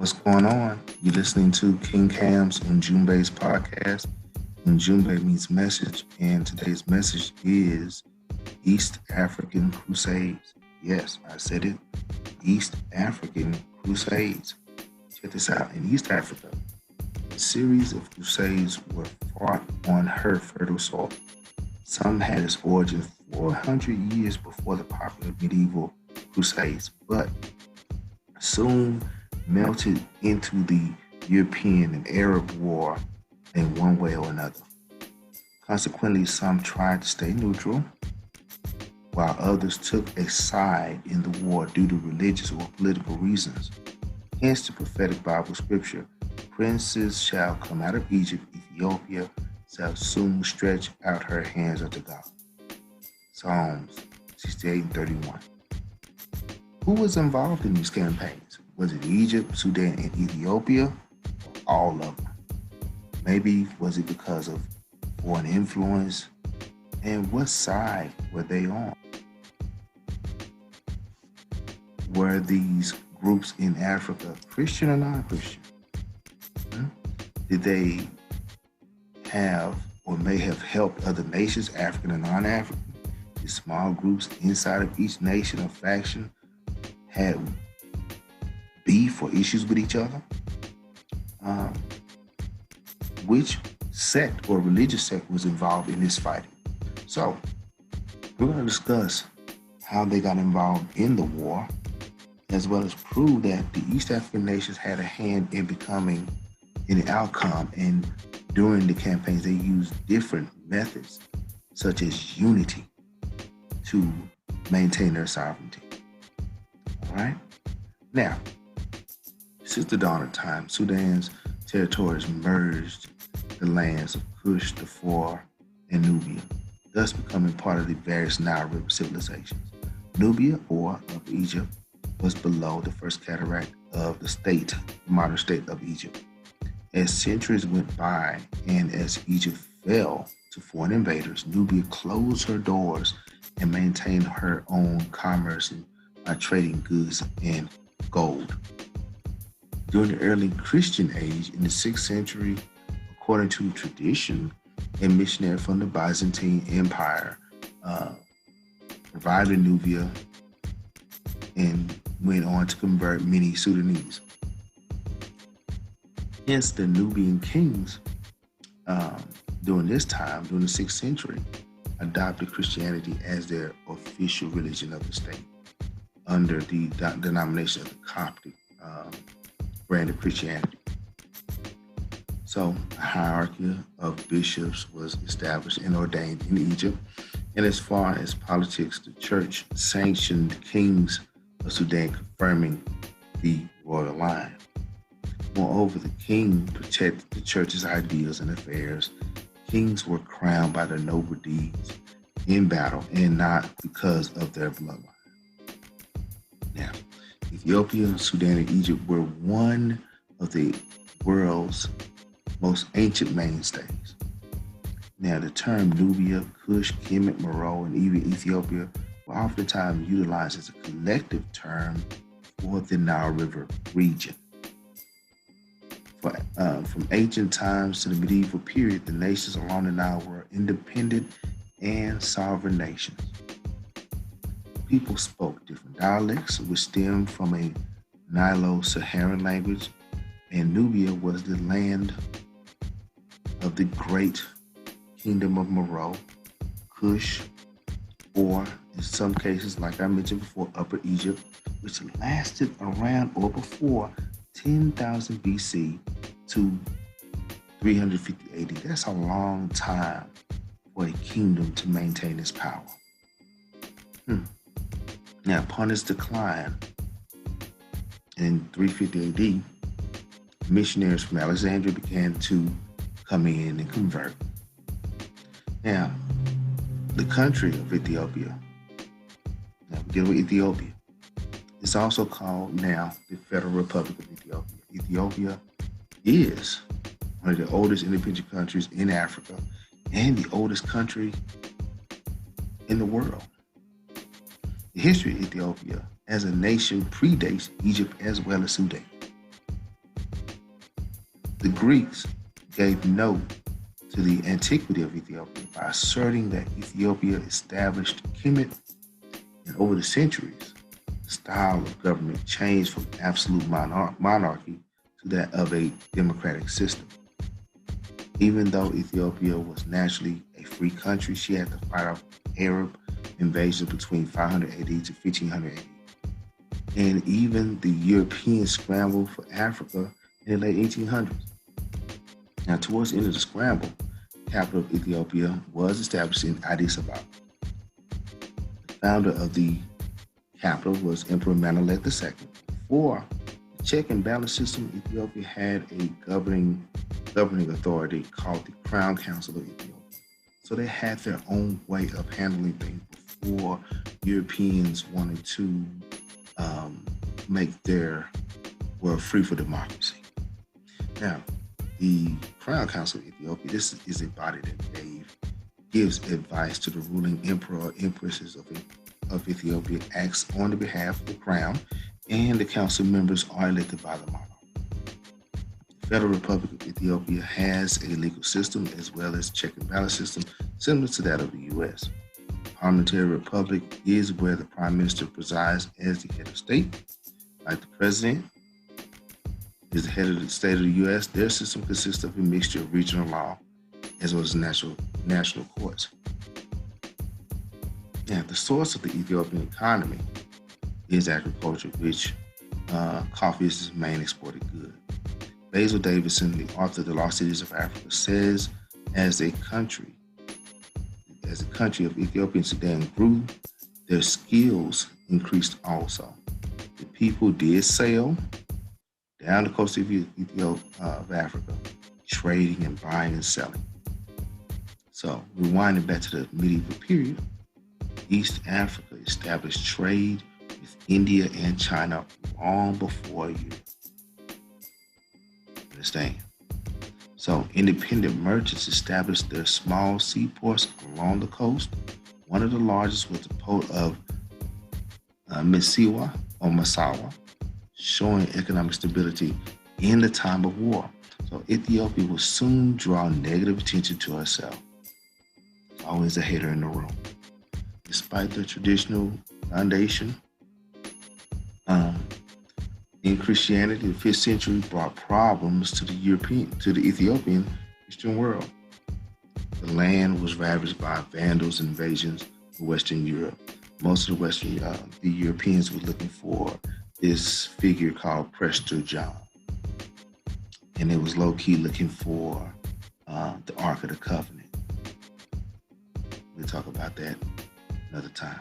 What's going on? You're listening to King Cam's Ujumbe's podcast. Ujumbe means message, and today's message is East African Crusades. Yes, I said it. East African Crusades. Check this out. In East Africa, a series of crusades were fought on her fertile soil. Some had its origin 400 years before the popular medieval crusades, but soon melted into the European and Arab War in one way or another. Consequently, some tried to stay neutral, while others took a side in the war due to religious or political reasons. Hence the prophetic Bible scripture, princes shall come out of Egypt, Ethiopia shall soon stretch out her hands unto God. Psalms 68:31. Who was involved in these campaigns? Was it Egypt, Sudan, and Ethiopia? Or all of them? Maybe was it because of foreign influence? And what side were they on? Were these groups in Africa Christian or non-Christian? Did they have or may have helped other nations, African and non-African? Did small groups inside of each nation or faction had beef or issues with each other? Which sect or religious sect was involved in this fighting? So we're going to discuss how they got involved in the war, as well as prove that the East African nations had a hand in becoming in the outcome. And during the campaigns, they used different methods, such as unity, to maintain their sovereignty. All right? Now, since the dawn of time, Sudan's territories merged the lands of Kush, Darfur, and Nubian, thus becoming part of the various Nile River civilizations. Nubia, or of Egypt, was below the first cataract of the modern state of Egypt. As centuries went by and as Egypt fell to foreign invaders, Nubia closed her doors and maintained her own commerce by trading goods and gold. During the early Christian age, in the 6th century, according to tradition, a missionary from the Byzantine Empire arrived in Nubia and went on to convert many Sudanese. Hence, the Nubian kings during this time, during the 6th century, adopted Christianity as their official religion of the state under the denomination of the Coptic brand of Christianity. So a hierarchy of bishops was established and ordained in Egypt. And as far as politics, the church sanctioned kings of Sudan, confirming the royal line. Moreover, the king protected the church's ideals and affairs. Kings were crowned by their noble deeds in battle and not because of their bloodline. Now, Ethiopia, Sudan, and Egypt were one of the world's most ancient mainstays. Now, the term Nubia, Kush, Kemet, Meroe, and even Ethiopia were oftentimes utilized as a collective term for the Nile River region. From ancient times to the medieval period, the nations along the Nile were independent and sovereign nations. People spoke different dialects, which stemmed from a Nilo-Saharan language, and Nubia was the land of the great kingdom of Meroe, Kush, or in some cases, like I mentioned before, Upper Egypt, which lasted around or before 10,000 BC to 350 AD. That's a long time for a kingdom to maintain its power. Now, upon its decline in 350 AD, missionaries from Alexandria began to come in and convert. Now, the country of Ethiopia, now we deal with Ethiopia, it's also called now the Federal Republic of Ethiopia. Ethiopia is one of the oldest independent countries in Africa and the oldest country in the world. The history of Ethiopia as a nation predates Egypt as well as Sudan. The Greeks gave note to the antiquity of Ethiopia by asserting that Ethiopia established Kemet, and over the centuries, the style of government changed from absolute monarchy to that of a democratic system. Even though Ethiopia was naturally a free country, she had to fight off Arab invasions between 500 AD to 1500 AD. And even the Europeans scrambled for Africa in the late 1800s. Now, towards the end of the scramble, the capital of Ethiopia was established in Addis Ababa. The founder of the capital was Emperor Menelik II. Before the check and balance system, Ethiopia had a governing authority called the Crown Council of Ethiopia. So they had their own way of handling things before Europeans wanted to make their world free for democracy. Now, the Crown Council of Ethiopia, this is a body that gives advice to the ruling emperor or empresses of Ethiopia, acts on the behalf of the crown, and the council members are elected by the monarch. The Federal Republic of Ethiopia has a legal system as well as check and balance system similar to that of the U.S. Parliamentary republic is where the prime minister presides as the head of state. Like the president is the head of the state of the U.S., their system consists of a mixture of regional law as well as national courts. Now, the source of the Ethiopian economy is agriculture, which coffee is its main exported good. Basil Davidson, the author of The Lost Cities of Africa, says as a country of Ethiopia and Sudan grew, their skills increased also. The people did sail down the coast of Africa, trading and buying and selling. So, rewinding back to the medieval period, East Africa established trade with India and China long before Europe. Understand? So, independent merchants established their small seaports along the coast. One of the largest was the port of Misiwa or Massawa, showing economic stability in the time of war. So Ethiopia will soon draw negative attention to herself. There's always a hater in the room. Despite their traditional foundation, in Christianity, the 5th century brought problems to the Ethiopian Christian world. The land was ravaged by Vandals and invasions of Western Europe. Most of the Europeans were looking for this figure called Prester John. And it was low-key looking for the Ark of the Covenant. We'll talk about that another time.